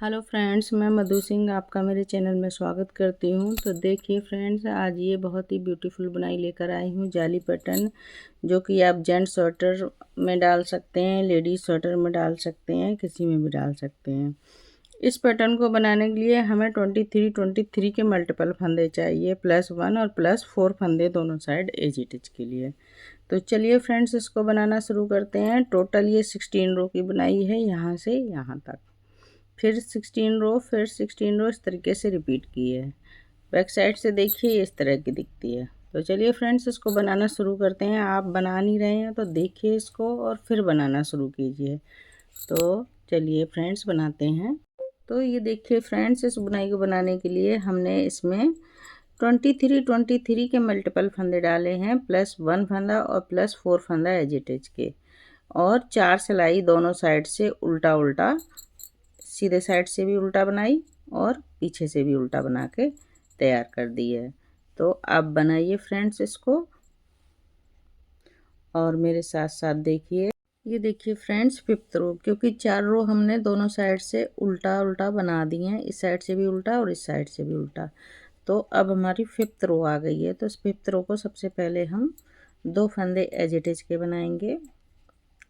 Hello friends, मैं मधु सिंह आपका मेरे चैनल में स्वागत करती हूँ। तो देखिए फ्रेंड्स, आज ये बहुत ही ब्यूटीफुल बुनाई लेकर आई हूँ, जाली पैटर्न, जो कि आप जेंट्स स्वेटर में डाल सकते हैं, लेडीज स्वेटर में डाल सकते हैं, किसी में भी डाल सकते हैं। इस पैटर्न को बनाने के लिए हमें 23 के मल्टीपल फंदे चाहिए, +1 और +4 फंदे दोनों साइड एज इट इज के लिए। तो चलिए फ्रेंड्स, इसको बनाना शुरू करते हैं। टोटल ये 16 रो की बुनाई है, यहाँ से यहाँ तक, फिर 16 रो, फिर 16 रो, इस तरीके से रिपीट की है। बैक साइड से देखिए इस तरह की दिखती है। तो चलिए फ्रेंड्स, इसको बनाना शुरू करते हैं। आप बना नहीं रहे हैं तो देखिए इसको और फिर बनाना शुरू कीजिए। तो चलिए फ्रेंड्स, बनाते हैं। तो ये देखिए फ्रेंड्स, इस बुनाई को बनाने के लिए हमने इसमें 23 के मल्टीपल फंदे डाले हैं, +1 फंदा और +4 फंदा एज इट इज के, और 4 सिलाई दोनों साइड से उल्टा उल्टा, सीधे साइड से भी उल्टा बनाई और पीछे से भी उल्टा बना के तैयार कर दी है। तो आप बनाइए फ्रेंड्स इसको और मेरे साथ साथ देखिए। ये देखिए फ्रेंड्स, 5th रो, क्योंकि 4 रो हमने दोनों साइड से उल्टा उल्टा बना दी हैं, इस साइड से भी उल्टा और इस साइड से भी उल्टा। तो अब हमारी 5th रो आ गई है। तो इस 5th रो को सबसे पहले हम 2 फंदे एज इट इज के बनाएंगे।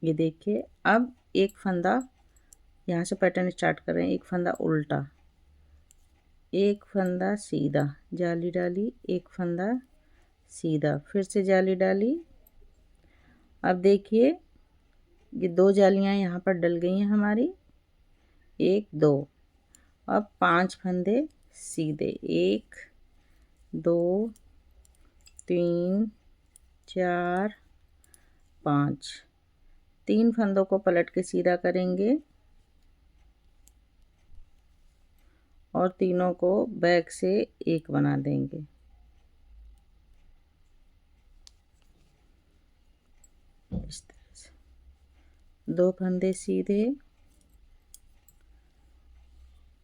ये देखिए, अब एक फंदा यहाँ से पैटर्न स्टार्ट कर रहे हैं। एक फंदा उल्टा, एक फंदा सीधा, जाली डाली, एक फंदा सीधा, फिर से जाली डाली। अब देखिए, ये 2 जालियाँ यहाँ पर डल गई हैं हमारी, 1 2। अब 5 फंदे सीधे, 1 2 3 4 5। 3 फंदों को पलट के सीधा करेंगे और तीनों को बैक से एक बना देंगे। इस तरह से 2 फंदे सीधे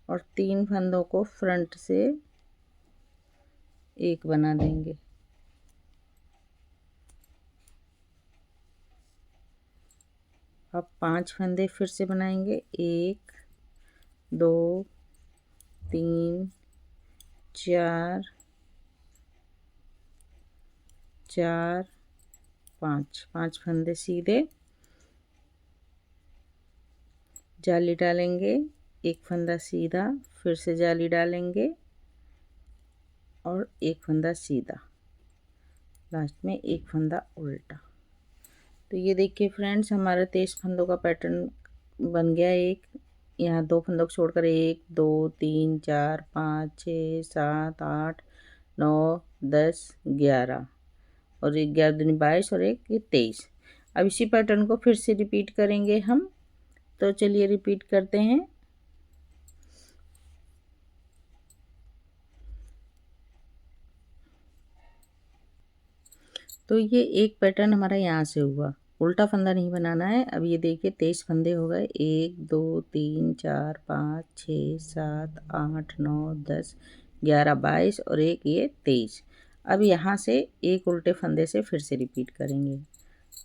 और 3 फंदों को फ्रंट से एक बना देंगे। अब 5 फंदे फिर से बनाएंगे, 1 2 3 4 4 5। 5 फंदे सीधे, जाली डालेंगे, एक फंदा सीधा, फिर से जाली डालेंगे और एक फंदा सीधा, लास्ट में एक फंदा उल्टा। तो ये देखिए फ्रेंड्स, हमारा 23 फंदों का पैटर्न बन गया। एक यहाँ 2 फंदों को छोड़कर 1 2 3 4 5 6 7 8 9 10 11 और 11 दूनी 22 और एक ये 23। अब इसी पैटर्न को फिर से रिपीट करेंगे हम। तो चलिए रिपीट करते हैं। तो ये एक पैटर्न हमारा यहाँ से हुआ, उल्टा फंदा नहीं बनाना है। अब ये देखिए 23 फंदे हो गए, 1 2 3 4 5 6 7 8 9 10 11 22 और एक ये 23। अब यहाँ से एक उल्टे फंदे से फिर से रिपीट करेंगे।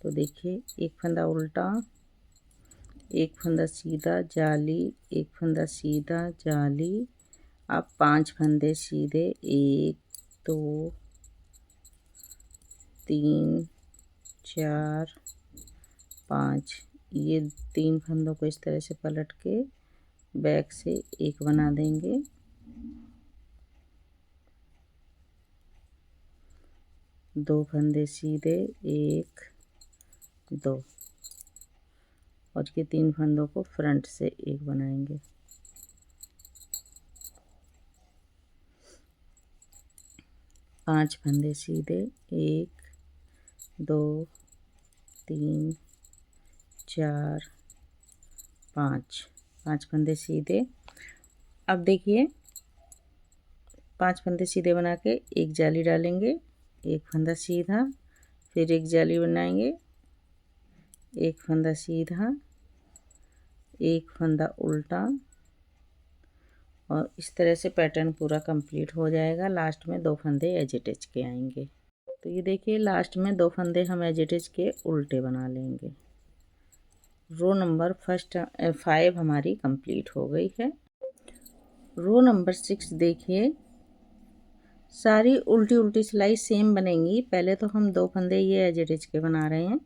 तो देखिए, एक फंदा उल्टा, एक फंदा सीधा, जाली, एक फंदा सीधा, जाली। अब 5 फंदे सीधे, 1 2 3 4 5। ये 3 फंदों को इस तरह से पलट के बैक से एक बना देंगे। दो फंदे सीधे, 1 2 और ये 3 फंदों को फ्रंट से एक बनाएंगे। पांच फंदे सीधे, 1 2 3 4 5। 5 फंदे सीधे। अब देखिए, 5 फंदे सीधे बना के एक जाली डालेंगे, एक फंदा सीधा, फिर एक जाली बनाएंगे, एक फंदा सीधा, एक फंदा उल्टा, और इस तरह से पैटर्न पूरा कंप्लीट हो जाएगा। लास्ट में 2 फंदे एज इट इज के आएंगे। तो ये देखिए, लास्ट में 2 फंदे हम एज इट इज के उल्टे बना लेंगे। रो नंबर 5 हमारी कंप्लीट हो गई है। रो नंबर 6 देखिए, सारी उल्टी उल्टी सिलाई सेम बनेंगी। पहले तो हम 2 फंदे ये एज इट इज के बना रहे हैं।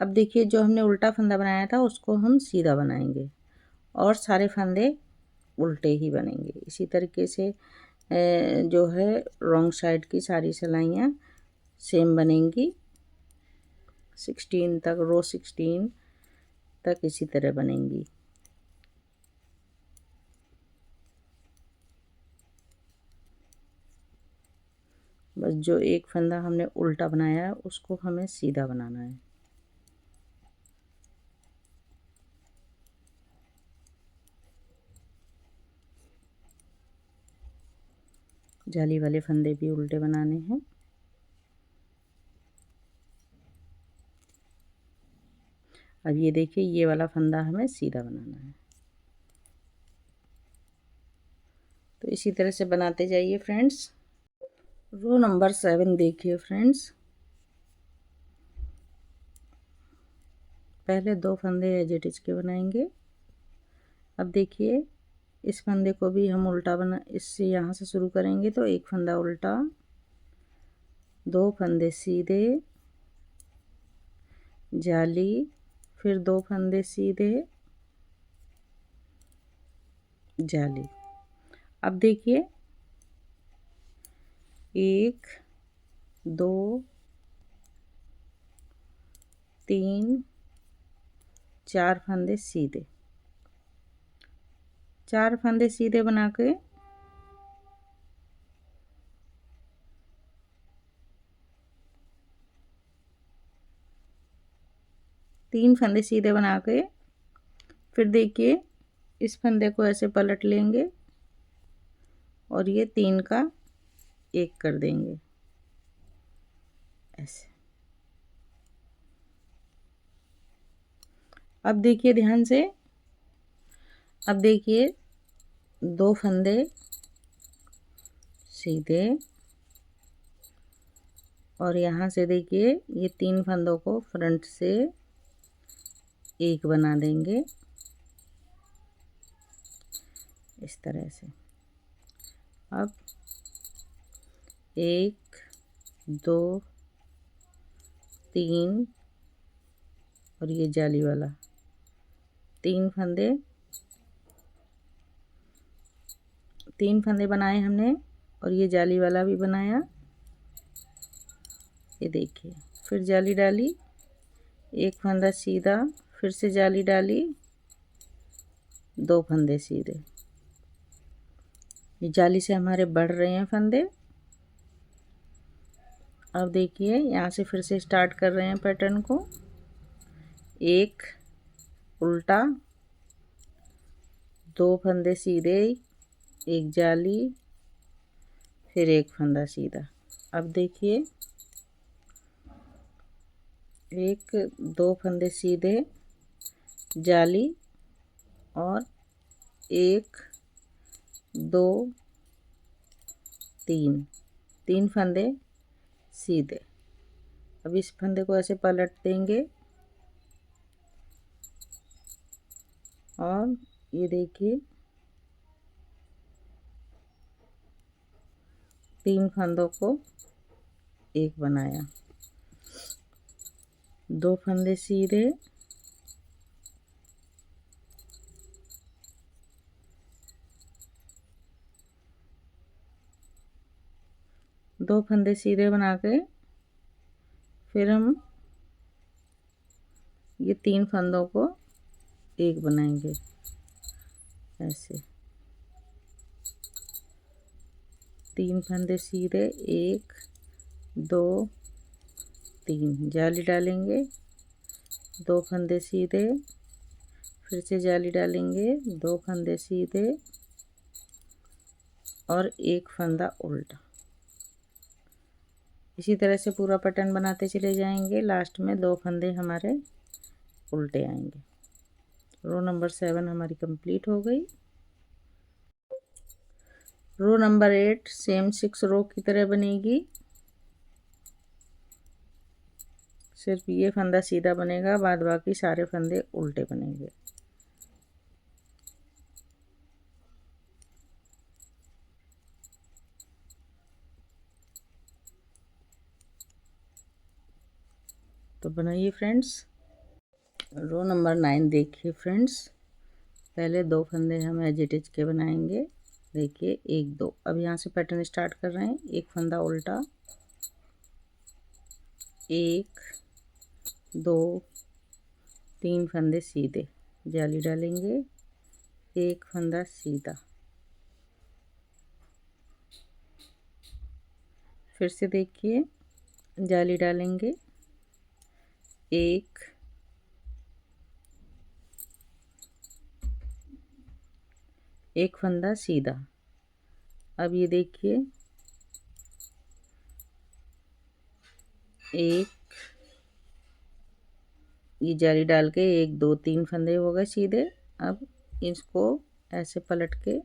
अब देखिए जो हमने उल्टा फंदा बनाया था उसको हम सीधा बनाएंगे और सारे फंदे उल्टे ही बनेंगे। इसी तरीके से जो है रॉन्ग साइड की सारी सिलाइयाँ सेम बनेंगी। 16 तक, रो 16 तक इसी तरह बनेंगी। बस जो एक फंदा हमने उल्टा बनाया है उसको हमें सीधा बनाना है। जाली वाले फंदे भी उल्टे बनाने हैं। अब ये देखिए ये वाला फंदा हमें सीधा बनाना है। तो इसी तरह से बनाते जाइए फ्रेंड्स। रो नंबर 7 देखिए फ्रेंड्स, पहले 2 फंदे एज इट इज के बनाएंगे। अब देखिए इस फंदे को भी हम उल्टा बना, इससे यहाँ से शुरू करेंगे तो एक फंदा उल्टा, 2 फंदे सीधे, जाली, फिर 2 फंदे सीधे, जाली। अब देखिए 1 2 3 4 फंदे सीधे, 4 फंदे सीधे बना के तीन फंदे सीधे बना के फिर देखिए इस फंदे को ऐसे पलट लेंगे और ये 3 का 1 कर देंगे ऐसे। अब देखिए ध्यान से, अब देखिए 2 फंदे सीधे और यहाँ से देखिए ये 3 फंदों को फ्रंट से 1 बना देंगे इस तरह से। अब 1 2 3 और ये जाली वाला 3 फंदे बनाए हमने और ये जाली वाला भी बनाया। ये देखिए फिर जाली डाली, एक फंदा सीधा, फिर से जाली डाली, 2 फंदे सीधे। ये जाली से हमारे बढ़ रहे हैं फंदे। अब देखिए यहाँ से फिर से स्टार्ट कर रहे हैं पैटर्न को। 1 उल्टा, 2 फंदे सीधे, 1 जाली, फिर 1 फंदा सीधा। अब देखिए 1 2 फंदे सीधे, जाली और 1 2 3 फंदे सीधे। अब इस फंदे को ऐसे पलट देंगे और ये देखिए 3 फंदों को 1 बनाया, 2 फंदे सीधे, दो फंदे सीधे बना के फिर हम ये 3 फंदों को 1 बनाएंगे ऐसे। 3 फंदे सीधे, 1 2 3 जाली डालेंगे, 2 फंदे सीधे, फिर से जाली डालेंगे, 2 फंदे सीधे और 1 फंदा उल्टा। इसी तरह से पूरा पैटर्न बनाते चले जाएंगे। लास्ट में 2 फंदे हमारे उल्टे आएंगे। रो नंबर 7 हमारी कंप्लीट हो गई। रो नंबर 8 सेम 6 रो की तरह बनेगी, सिर्फ ये फंदा सीधा बनेगा, बाद बाकी सारे फंदे उल्टे बनेंगे। तो बनाइए फ्रेंड्स। रो नंबर 9 देखिए फ्रेंड्स, पहले 2 फंदे हम एज इट इज के बनाएंगे। देखिए 1 2, अब यहाँ से पैटर्न स्टार्ट कर रहे हैं। एक फंदा उल्टा, 1 2 3 फंदे सीधे, जाली डालेंगे, एक फंदा सीधा, फिर से देखिए जाली डालेंगे, एक फंदा सीधा। अब ये देखिए एक, ये जाली डाल के 1 2 3 फंदे हो गए सीधे। अब इसको ऐसे पलट के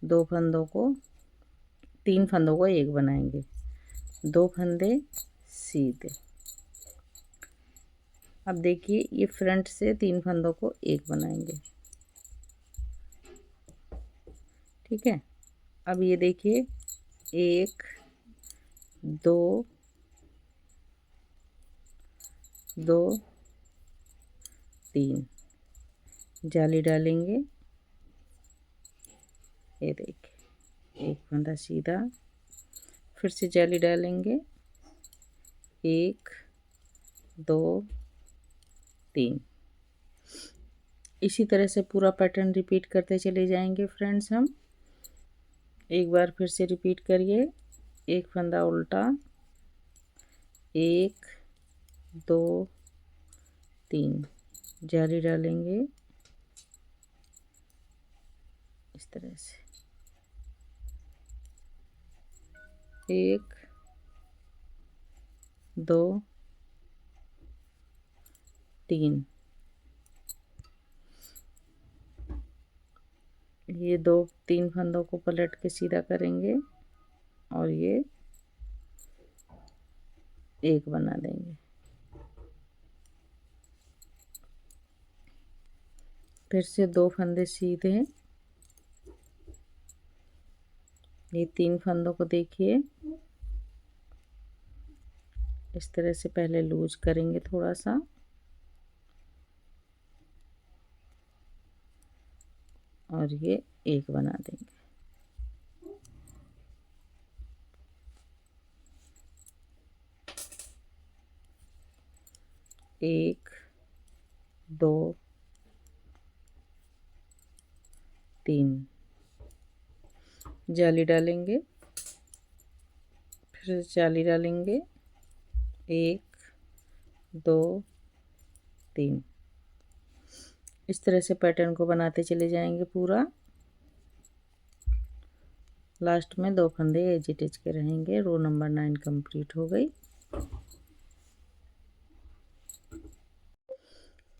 दो फंदों को, 3 फंदों को एक बनाएंगे, 2 फंदे सीधे। अब देखिए ये फ्रंट से 3 फंदों को एक बनाएंगे, ठीक है। अब ये देखिए 1 2 2 3, जाली डालेंगे, ये देखिए एक फंदा सीधा, फिर से जाली डालेंगे, 1 2 3। इसी तरह से पूरा पैटर्न रिपीट करते चले जाएंगे फ्रेंड्स। हम एक बार फिर से रिपीट करिए। एक फंदा उल्टा, 1 2 3, जाली डालेंगे इस तरह से, 1 2 3, ये 2 3 फंदों को पलट के सीधा करेंगे और ये एक बना देंगे। फिर से 2 फंदे सीधे, ये 3 फंदों को देखिए इस तरह से पहले लूज करेंगे थोड़ा सा, और ये एक बना देंगे। एक 2 3, जाली डालेंगे, फिर जाली डालेंगे, 1 2 3। इस तरह से पैटर्न को बनाते चले जाएंगे पूरा। लास्ट में 2 फंदे एज इट इज के रहेंगे। रो नंबर 9 कंप्लीट हो गई।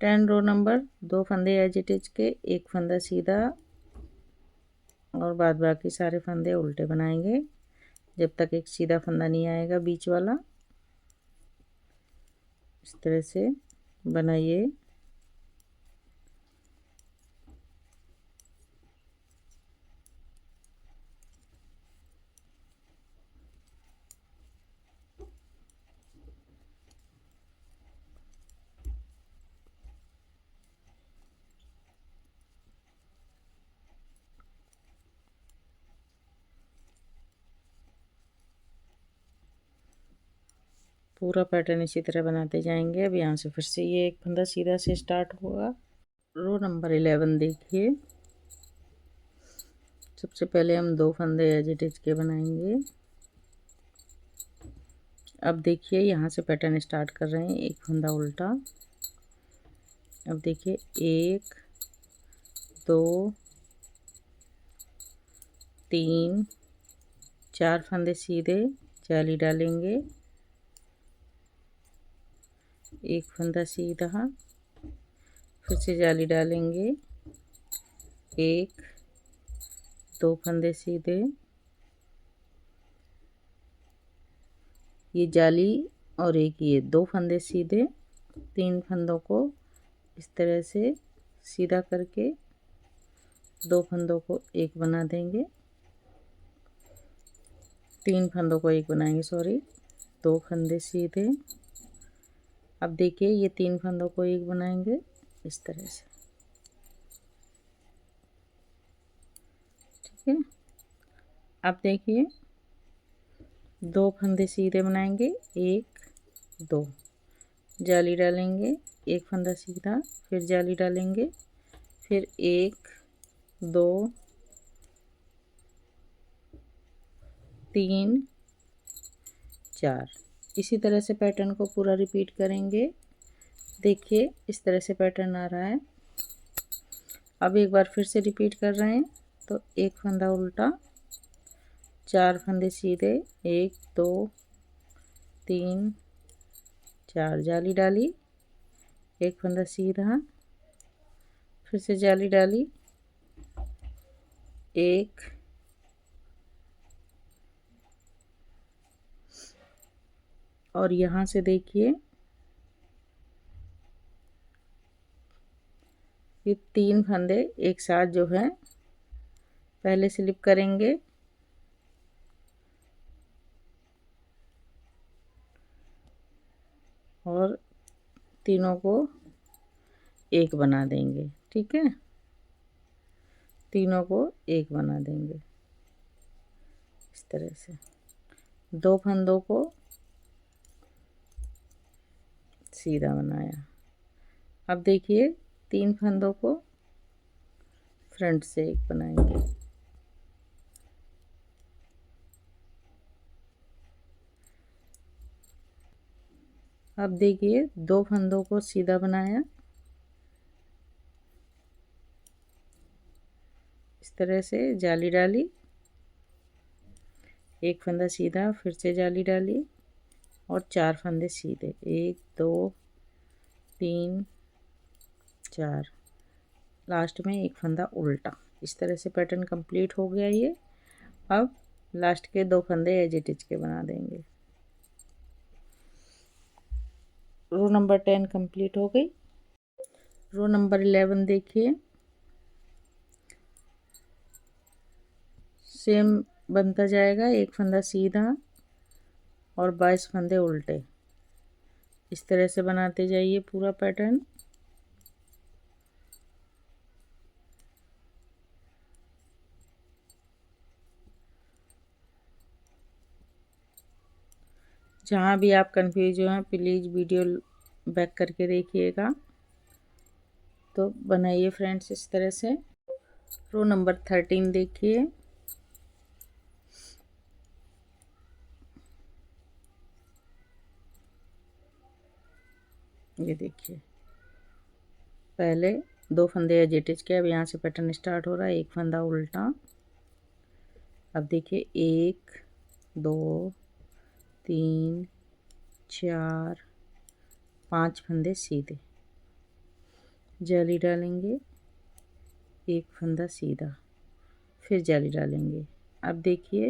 10 रो नंबर, 2 फंदे एज इट इज के, एक फंदा सीधा और बाद बाकी सारे फंदे उल्टे बनाएंगे जब तक एक सीधा फंदा नहीं आएगा बीच वाला। इस तरह से बनाइए। पूरा पैटर्न इसी तरह बनाते जाएंगे। अब यहाँ से फिर से ये एक फंदा सीधा से स्टार्ट होगा। रो नंबर 11 देखिए, सबसे पहले हम 2 फंदे एज इट इज के बनाएंगे। अब देखिए यहाँ से पैटर्न स्टार्ट कर रहे हैं, एक फंदा उल्टा। अब देखिए 1 2 3 4 फंदे सीधे, जाली डालेंगे, एक फंदा सीधा, फिर से जाली डालेंगे, 1 2 फंदे सीधे, ये जाली और एक ये 2 फंदे सीधे, 3 फंदों को इस तरह से सीधा करके 2 फंदों को एक बना देंगे। 3 फंदों को एक बनाएंगे, सॉरी 2 फंदे सीधे। अब देखिए ये 3 फंदों को एक बनाएंगे इस तरह से, ठीक है। अब देखिए 2 फंदे सीधे बनाएंगे, 1 2, जाली डालेंगे, एक फंदा सीधा, फिर जाली डालेंगे, फिर 1 2 3 4। इसी तरह से पैटर्न को पूरा रिपीट करेंगे। देखिए इस तरह से पैटर्न आ रहा है। अब एक बार फिर से रिपीट कर रहे हैं, तो एक फंदा उल्टा, 4 फंदे सीधे, 1 2 3 4, जाली डाली, एक फंदा सीधा, फिर से जाली डाली, 1 और यहाँ से देखिए ये 3 फंदे एक साथ जो है पहले स्लिप करेंगे, और तीनों को एक बना देंगे, ठीक है। तीनों को एक बना देंगे इस तरह से। 2 फंदों को सीधा बनाया। अब देखिए 3 फंदों को फ्रंट से एक बनाएंगे, अब देखिए 2 फंदों को सीधा बनाया इस तरह से, जाली डाली, एक फंदा सीधा, फिर से जाली डाली, और 4 फंदे सीधे, 1 2 3 4, लास्ट में एक फंदा उल्टा। इस तरह से पैटर्न कंप्लीट हो गया ये। अब लास्ट के 2 फंदे एज इट इज के बना देंगे। रो नंबर 10 कंप्लीट हो गई। रो नंबर 11 देखिए, सेम बनता जाएगा, एक फंदा सीधा और 22 फंदे उल्टे। इस तरह से बनाते जाइए पूरा पैटर्न। जहाँ भी आप कंफ्यूज हो हैं प्लीज़ वीडियो बैक करके देखिएगा। तो बनाइए फ्रेंड्स इस तरह से। रो नंबर 13 देखिए, ये देखिए पहले 2 फंदे एजेटिज के, अब यहाँ से पैटर्न स्टार्ट हो रहा है, एक फंदा उल्टा। अब देखिए 1 2 3 4 5 फंदे सीधे, जाली डालेंगे, एक फंदा सीधा, फिर जाली डालेंगे। अब देखिए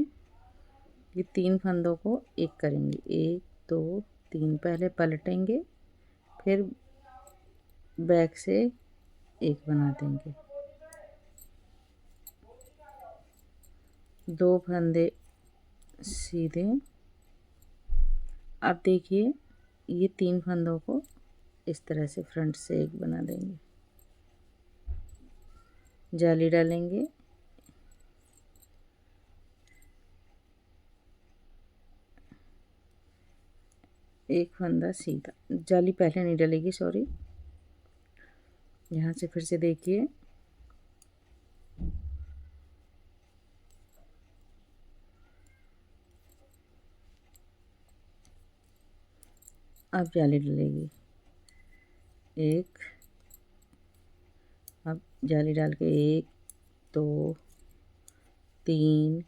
ये 3 फंदों को एक करेंगे, 1 2 3, पहले पलटेंगे, फिर बैक से एक बना देंगे, 2 फंदे सीधे। अब देखिए ये 3 फंदों को इस तरह से फ्रंट से एक बना देंगे, जाली डालेंगे, एक फंदा सीधा, जाली पहले नहीं डलेगी, सॉरी। यहाँ से फिर से देखिए अब जाली डलेगी, एक, अब जाली डाल के 1 2 3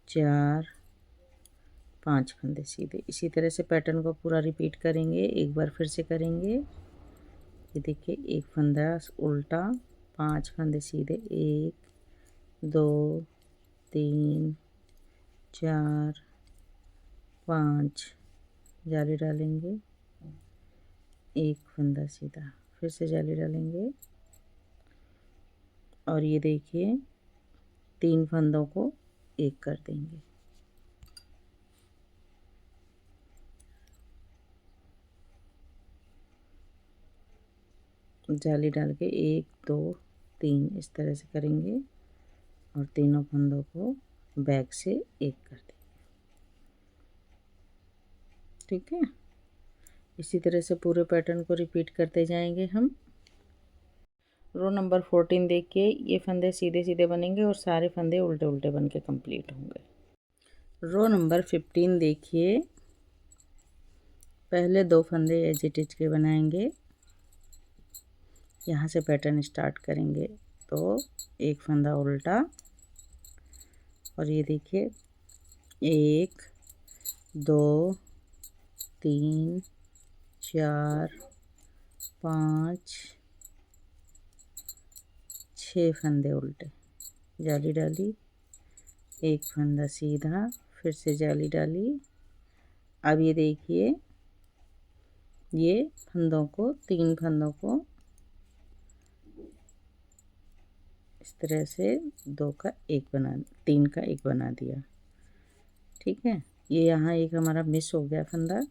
4 5 फंदे सीधे। इसी तरह से पैटर्न को पूरा रिपीट करेंगे। एक बार फिर से करेंगे, ये देखिए एक फंदा उल्टा, 5 फंदे सीधे, 1 2 3 4 5, जाली डालेंगे, एक फंदा सीधा, फिर से जाली डालेंगे, और ये देखिए 3 फंदों को एक कर देंगे। जाली डाल के 1 2 3 इस तरह से करेंगे और तीनों फंदों को बैक से एक कर देंगे। ठीक है, इसी तरह से पूरे पैटर्न को रिपीट करते जाएंगे हम। रो नंबर 14 देखिए, ये फंदे सीधे सीधे बनेंगे और सारे फंदे उल्टे उल्टे बन के कंप्लीट होंगे। रो नंबर 15 देखिए, पहले 2 फंदे एज इट इज के बनाएंगे, यहाँ से पैटर्न स्टार्ट करेंगे। तो एक फंदा उल्टा और ये देखिए 1 2 3 4 5 6 फंदे उल्टे, जाली डाली, एक फंदा सीधा, फिर से जाली डाली। अब ये देखिए, ये फंदों को 3 फंदों को इस तरह से 2 का 1 बना 3 का 1 बना दिया। ठीक है, ये यहाँ एक हमारा मिस हो गया फंदा,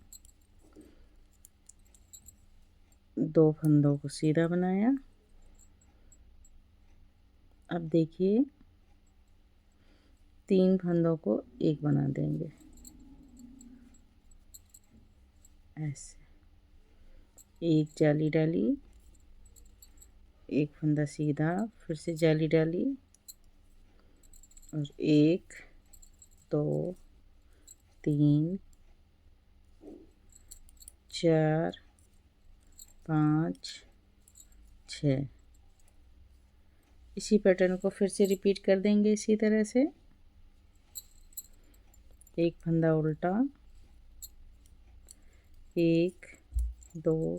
2 फंदों को सीधा बनाया। अब देखिए 3 फंदों को 1 बना देंगे ऐसे, एक जाली डाली, एक फंदा सीधा, फिर से जाली डाली और 1 2 3 4 5 6। इसी पैटर्न को फिर से रिपीट कर देंगे इसी तरह से। एक फंदा उल्टा, 1 2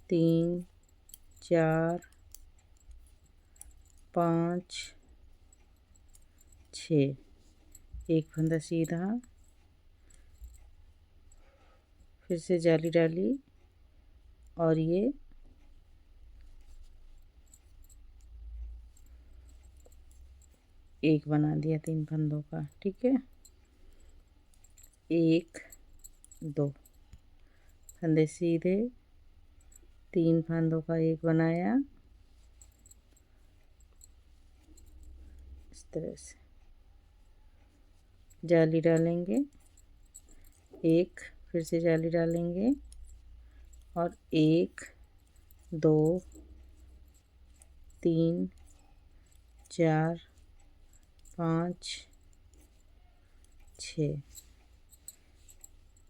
3 4 5 6, एक फंदा सीधा, फिर से जाली डाली और ये एक बना दिया 3 फंदों का। ठीक है, 1 2 फंदे सीधे, 3 फंदों का 1 बनाया इस तरह से, जाली डालेंगे, एक फिर से जाली डालेंगे और 1 2 3 4 5 6।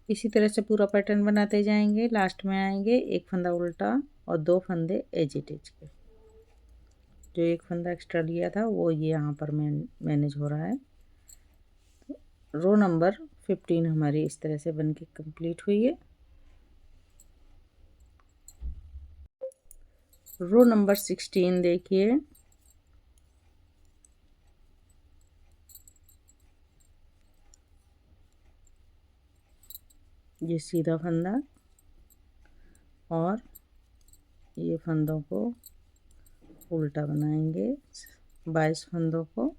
इसी तरह से पूरा पैटर्न बनाते जाएंगे। लास्ट में आएंगे एक फंदा उल्टा और 2 फंदे एज इट इज के। जो एक फंदा एक्स्ट्रा लिया था वो ये यहाँ पर मैनेज हो रहा है। रो नंबर 15 हमारी इस तरह से बन के कंप्लीट हुई है। रो नंबर 16 देखिए, ये सीधा फंदा और ये फंदों को उल्टा बनाएंगे, 22 फंदों को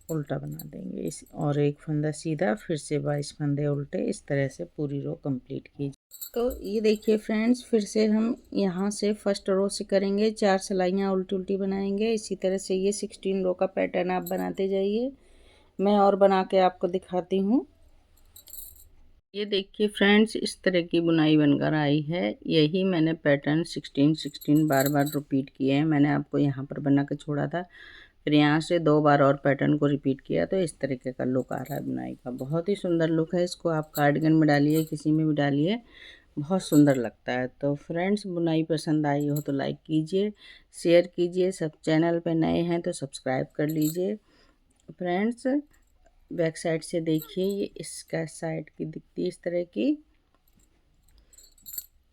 उल्टा बना देंगे इस, और एक फंदा सीधा, फिर से 22 फंदे उल्टे, इस तरह से पूरी रो कंप्लीट कीजिए। तो ये देखिए फ्रेंड्स, फिर से हम यहाँ से फर्स्ट रो से करेंगे, 4 सिलाइयाँ उल्टी उल्टी बनाएंगे। इसी तरह से ये 16 रो का पैटर्न आप बनाते जाइए। मैं और बना के आपको दिखाती हूँ। ये देखिए फ्रेंड्स, इस तरह की बुनाई बनकर आई है। यही मैंने पैटर्न 16 बार बार रिपीट किए हैं। मैंने आपको यहाँ पर बना के छोड़ा था, फिर यहाँ से 2 बार और पैटर्न को रिपीट किया, तो इस तरीके का लुक आ रहा है बुनाई का। बहुत ही सुंदर लुक है। इसको आप कार्डिगन में डालिए, किसी में भी डालिए, बहुत सुंदर लगता है। तो फ्रेंड्स, बुनाई पसंद आई हो तो लाइक कीजिए, शेयर कीजिए। सब चैनल पे नए हैं तो सब्सक्राइब कर लीजिए। फ्रेंड्स, बैक साइड से देखिए, ये इसका साइड की दिखती है इस तरह की।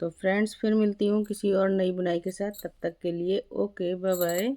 तो फ्रेंड्स, फिर मिलती हूँ किसी और नई बुनाई के साथ। तब तक के लिए ओके, बाय बाय।